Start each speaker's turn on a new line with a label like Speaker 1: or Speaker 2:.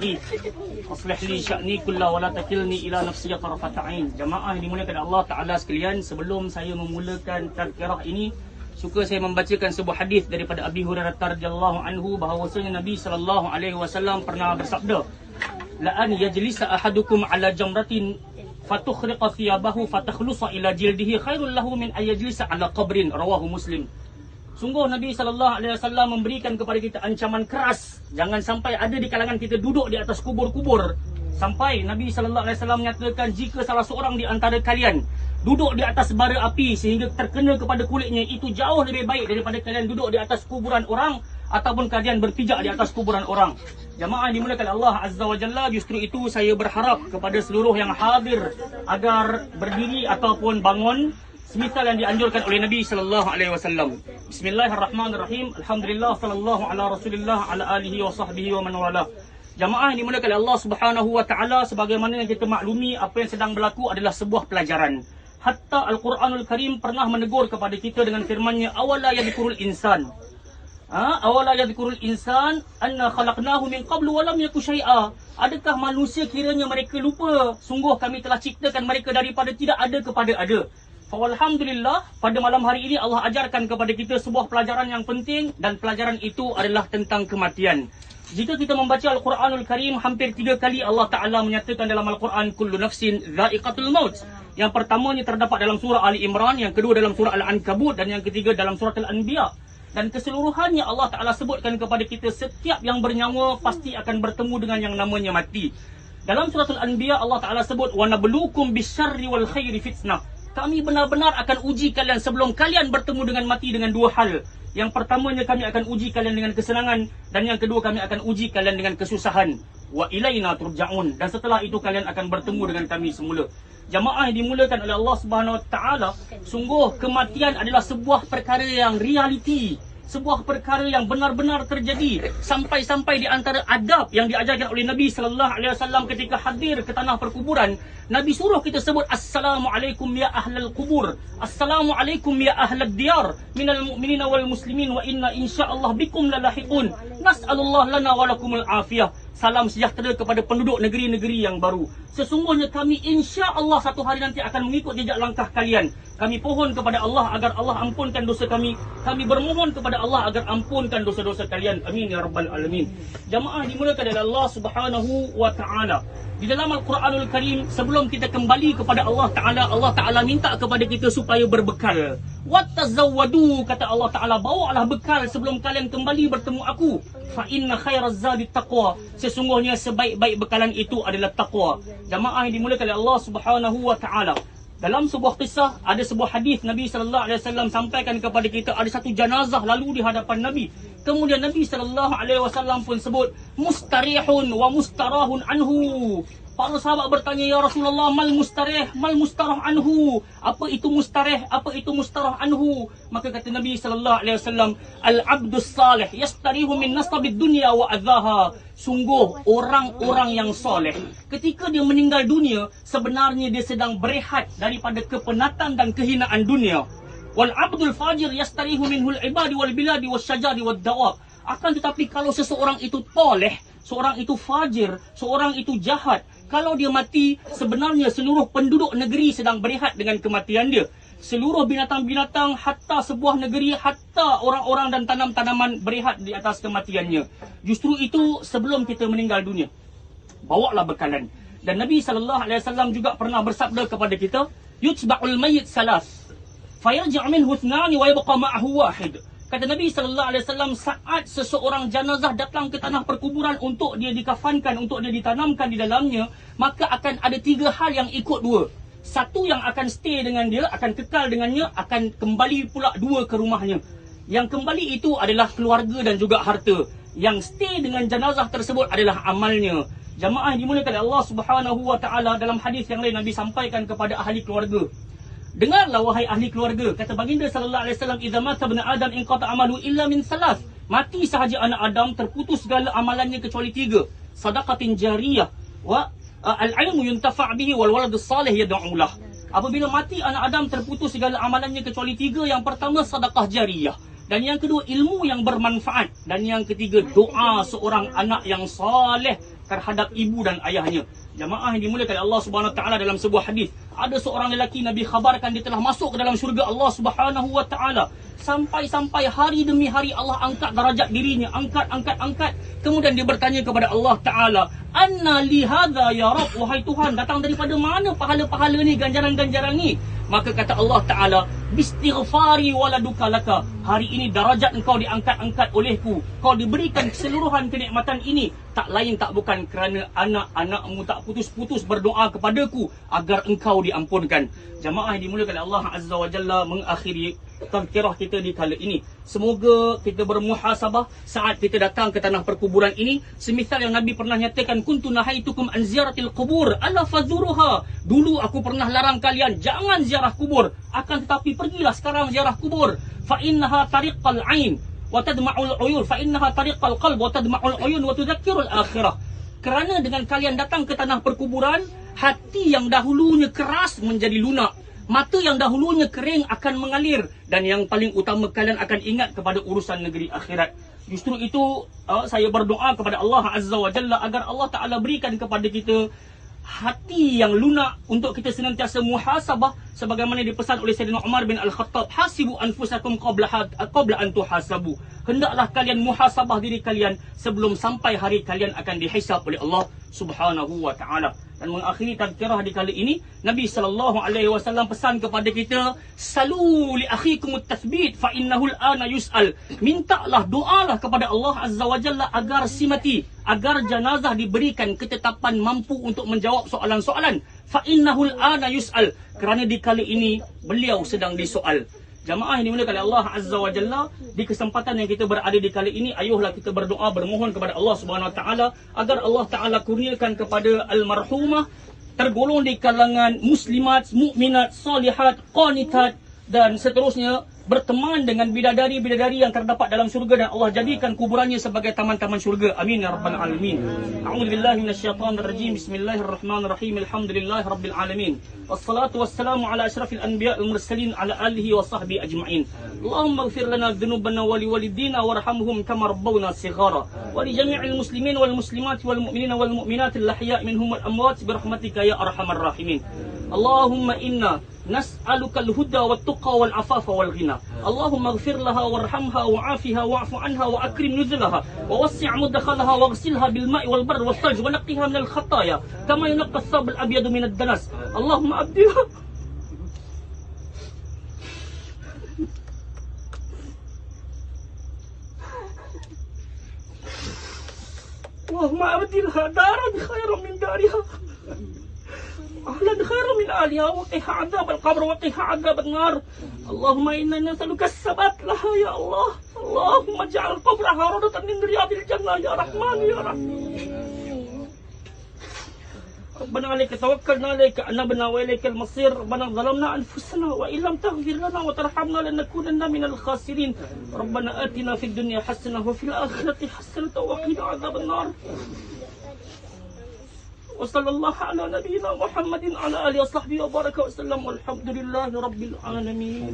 Speaker 1: hadith. Aslih li sya'ni kullahu wa la takilni ila nafsi tarfat ain. Jamaah yang dimuliakan Allah Taala sekalian, sebelum saya memulakan tazkirah ini, suka saya membacakan sebuah hadis daripada Abi Hurairah radhiyallahu anhu bahawasanya Nabi sallallahu alaihi wasallam pernah bersabda, la an yajlisa ahadukum ala jamratin fatukhriqa thiyabahu fatakhlusa ila jildihi khairul lahu min ayajlisa ala qabrin, rawahu Muslim. Sungguh Nabi SAW memberikan kepada kita ancaman keras, jangan sampai ada di kalangan kita duduk di atas kubur-kubur. Sampai Nabi SAW menyatakan, jika salah seorang di antara kalian duduk di atas bara api sehingga terkena kepada kulitnya, itu jauh lebih baik daripada kalian duduk di atas kuburan orang ataupun kalian berpijak di atas kuburan orang. Jamaah dimulakan Allah Azza wa Jalla, justru itu saya berharap kepada seluruh yang hadir agar berdiri ataupun bangun semisal yang dianjurkan oleh Nabi sallallahu alaihi wasallam. Bismillahirrahmanirrahim. Alhamdulillah sallallahu ala Rasulillah ala alihi wa sahbihi wa man wala. Jamaah yang dimuliakan oleh Allah Subhanahu wa taala, sebagaimana yang kita maklumi, apa yang sedang berlaku adalah sebuah pelajaran. Hatta Al-Quranul Karim pernah menegur kepada kita dengan firman-Nya, awala yadhkurul insan. Awala yadhkurul insan anna khalaqnahu min qablu wa lam yaku syai'a. Adakah manusia kiranya mereka lupa, sungguh kami telah ciptakan mereka daripada tidak ada kepada ada. Alhamdulillah, pada malam hari ini Allah ajarkan kepada kita sebuah pelajaran yang penting, dan pelajaran itu adalah tentang kematian. Jika kita membaca Al-Quranul Karim, hampir 3 kali Allah Ta'ala menyatakan dalam Al-Quran, kullu nafsin dha'iqatul maut. Yang pertamanya terdapat dalam surah Ali Imran, yang kedua dalam surah Al-Ankabut, dan yang ketiga dalam surah Al-Anbiya. Dan keseluruhannya Allah Ta'ala sebutkan kepada kita, setiap yang bernyawa pasti akan bertemu dengan yang namanya mati. Dalam surah Al-Anbiya Allah Ta'ala sebut, wa nabluukum bisyarri wal khairi fitnah. Kami benar-benar akan uji kalian sebelum kalian bertemu dengan mati dengan 2 hal. Yang pertamanya, kami akan uji kalian dengan kesenangan, dan yang kedua, kami akan uji kalian dengan kesusahan. Wa ilaina turja'un. Dan setelah itu kalian akan bertemu dengan kami semula. Jamaah yang dimulakan oleh Allah Subhanahu wa taala, sungguh kematian adalah sebuah perkara yang realiti, sebuah perkara yang benar-benar terjadi. Sampai-sampai di antara adab yang diajarkan oleh Nabi sallallahu alaihi wasallam ketika hadir ke tanah perkuburan, Nabi suruh kita sebut assalamualaikum ya ahlal kubur, assalamualaikum ya ahlad diyar minal mu'minina wal muslimin wa inna insyaallah bikum lalahiqun nas'alullah lana wa lakumul afiyah. Salam sejahtera kepada penduduk negeri-negeri yang baru. Sesungguhnya kami insya-Allah satu hari nanti akan mengikut jejak langkah kalian. Kami pohon kepada Allah agar Allah ampunkan dosa kami. Kami bermohon kepada Allah agar ampunkan dosa-dosa kalian. Amin ya rabbal alamin. Jamaah dimulakan oleh Allah Subhanahu wa taala. Di dalam Al-Quranul Karim, sebelum kita kembali kepada Allah Ta'ala minta kepada kita supaya berbekal. Wattazawwadu, kata Allah Ta'ala, bawalah bekal sebelum kalian kembali bertemu aku. Fa inna khairaz zadi taqwa. Sesungguhnya sebaik-baik bekalan itu adalah taqwa. Jamaah yang dimulakan oleh Allah Subhanahu wa taala. Dalam sebuah kisah, ada sebuah hadis Nabi sallallahu alaihi wasallam sampaikan kepada kita, ada satu jenazah lalu di hadapan Nabi. Kemudian Nabi sallallahu alaihi wasallam pun sebut mustarihun wa mustarahun anhu. Para sahabat bertanya, ya Rasulullah, mal mustarih, mal mustarah anhu. Apa itu mustarih? Apa itu mustarah anhu? Maka kata Nabi sallallahu alaihi wasallam, al-abdus salih yastarihu min nasabid dunya wa adzaha. Sungguh orang-orang yang soleh, ketika dia meninggal dunia, sebenarnya dia sedang berehat daripada kepenatan dan kehinaan dunia. Wal abdul fajir yastarihu minhul ibadi wal biladi wasyajari wad dawab. Akan tetapi kalau seseorang itu toleh, seorang itu fajir, seorang itu jahat, kalau dia mati, sebenarnya seluruh penduduk negeri sedang berehat dengan kematian dia. Seluruh binatang-binatang, hatta sebuah negeri, hatta orang-orang dan tanam-tanaman berehat di atas kematiannya. Justru itu sebelum kita meninggal dunia, bawalah bekalan. Dan Nabi SAW juga pernah bersabda kepada kita, yutba'ul mayyit salas fayarji' minhu ithnani wa yabqa ma'ahu wahid. Kata Nabi SAW, saat seseorang jenazah datang ke tanah perkuburan untuk dia dikafankan, untuk dia ditanamkan di dalamnya, maka akan ada 3 hal yang ikut 2. Satu yang akan stay dengan dia, akan kekal dengannya, akan kembali pula 2 ke rumahnya. Yang kembali itu adalah keluarga dan juga harta. Yang stay dengan jenazah tersebut adalah amalnya. Jamaah dimulakan oleh Allah Subhanahu wa taala, dalam hadis yang lain Nabi sampaikan kepada ahli keluarga. Dengarlah wahai ahli keluarga, kata baginda sallallahu alaihi wasallam, idza mata ibnu adam inqata amalu illa min salas. Mati sahaja anak Adam, terputus segala amalannya kecuali 3. Sadaqatin jariyah wa al-ilmu yuntafa' bihi wal waladus salih yad'u lah. Apabila mati anak Adam, terputus segala amalannya kecuali 3. Yang pertama sedekah jariyah, dan yang kedua ilmu yang bermanfaat, dan yang ketiga doa seorang anak yang saleh terhadap ibu dan ayahnya. Jamaah yang dimuliakan Allah Subhanahu Wa Taala, dalam sebuah hadis ada seorang lelaki Nabi khabarkan dia telah masuk ke dalam syurga Allah Subhanahu Wa Taala. Sampai hari demi hari Allah angkat darajat dirinya, angkat. Kemudian dia bertanya kepada Allah Taala, "Anna li hadza ya Rabb?" Wahai Tuhan, datang daripada mana pahala-pahala ni, ganjaran-ganjaran ni? Maka kata Allah Taala, "Bistighfari waladuka laka." Hari ini darajat engkau diangkat-angkat olehku. Kau diberikan keseluruhan kenikmatan ini tak lain tak bukan kerana anak-anakmu tak putus-putus berdoa kepadaku agar engkau diampunkan. Jamaah yang dimuliakan Allah Azza wa Jalla, mengakhiri tazkirah kita di kala ini. Semoga kita bermuhasabah saat kita datang ke tanah perkuburan ini. Semisal yang Nabi pernah nyatakan, kuntu nahaitukum an ziyaratil qubur ala fazuruha. Dulu aku pernah larang kalian jangan ziarah kubur, akan tetapi pergilah sekarang ziarah kubur. Fa innaha tariqal ain wa tadma'ul uyun, fa innaha tariqal qalb wa tadma'ul uyun wa tudzakkirul akhirah. Kerana dengan kalian datang ke tanah perkuburan, hati yang dahulunya keras menjadi lunak, mata yang dahulunya kering akan mengalir, dan yang paling utama kalian akan ingat kepada urusan negeri akhirat. Justru itu saya berdoa kepada Allah Azza wa Jalla agar Allah Ta'ala berikan kepada kita hati yang lunak untuk kita senantiasa muhasabah sebagaimana dipesan oleh Sayyidina Umar bin Al-Khattab, hasibu anfusakum qabla an tuhasabu. Hendaklah kalian muhasabah diri kalian sebelum sampai hari kalian akan dihisab oleh Allah Subhanahu wa Ta'ala. Dan mengakhiri tazkirah di kali ini, Nabi SAW pesan kepada kita, salu li akhikum at-tathbit fa innahu al-ana yus'al. Mintalah, doalah kepada Allah Azza wa Jalla agar si mati, agar jenazah diberikan ketetapan mampu untuk menjawab soalan-soalan. Fa innahu al-ana yus'al. Kerana di kali ini beliau sedang disoal. Jamaah yang dimuliakan Allah Azza wa Jalla, di kesempatan yang kita berada di kali ini, ayuhlah kita berdoa, bermohon kepada Allah Subhanahu Wa Taala agar Allah Taala kurniakan kepada almarhumah tergolong di kalangan muslimat, mukminat, salihat, qanitat dan seterusnya, berteman dengan bidadari-bidadari yang terdapat dalam syurga, dan Allah jadikan kuburannya sebagai taman-taman syurga. Amin ya rabbal alamin. A'udzubillahi minasyaitonir rajim. Bismillahirrahmanirrahim. Alhamdulillahirabbil alamin. Wassalatu wassalamu ala asyrafil anbiya'il mursalin ala alihi wa sahbihi ajma'in. Allahumma ighfir lana dhunubana wa liwalidina warhamhum kama rabbawna shighara. Wa li jami'il muslimin wal muslimat wal mu'minina wal mu'minatil ahya'i minhum wal amwat birahmatika ya arhamar rahimin. Allahumma inna nas'aluka al-huda wat-tuqa wal-afafa wal-ghina. Allahumma ighfir laha warhamha wa'afiha wa'fu anha wa akrim nuzulaha wa wassi' mudkhalaha waghsilha bil ma'i wal barri wal thalj wa naqqiha min al-khataaya kama yunqqa ath-thawb al-abyad min ad-danas. Allahumma abdiha Allahumma abdilha daran khairan min dariha, أهلا خير من أهلها، وقها عذاب القبر وقها عذاب النار. اللهم إنا نسألك الثبات لها يا الله. اللهم اجعل قبرها روضة من رياض الجنة يا رحمن يا رحيم. ربنا عليك توكلنا، عليك أنبنا وإليك المصير. ربنا ظلمنا أنفسنا وإن لم تغفر لنا وترحمنا لنكونن من الخاسرين. ربنا آتنا في الدنيا حسنة وفي الآخرة حسنة وقنا عذاب النار. وصلى الله على نبينا محمد على آله وصحبه وبارك وسلم والحمد لله رب العالمين.